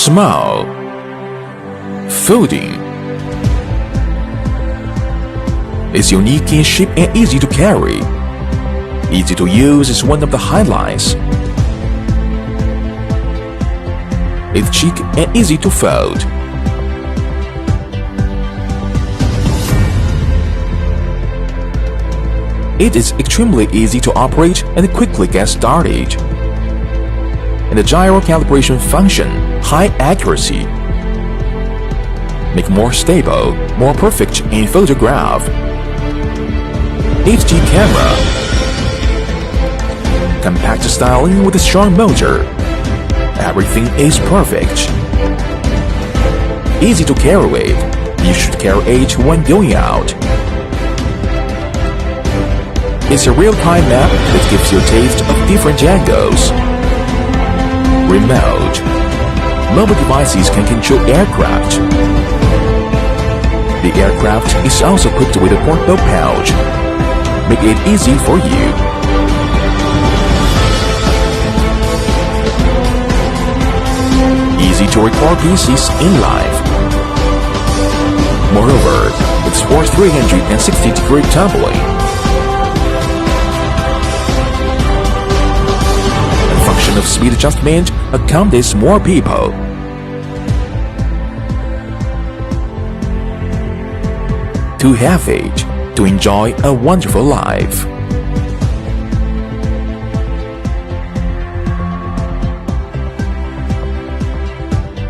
Small. Folding. It's unique in shape and easy to carry. Easy to use is one of the highlights. It's chic and easy to fold. It is extremely easy to operate and quickly get started. And the gyro calibration function, high accuracy, make more stable, more perfect in photograph. HD camera, compact styling with a strong motor. Everything is perfect. Easy to carry with. You should carry it when going out. It's a real-time map that gives you a taste of different angles. Remote. Mobile devices can control aircraft. The aircraft is also equipped with a portable pouch. Make it easy for you. Easy to record pieces in live. Moreover, it supports 360-degree tumbling. The function of speed adjustment accommodates more people. To have it, to enjoy a wonderful life.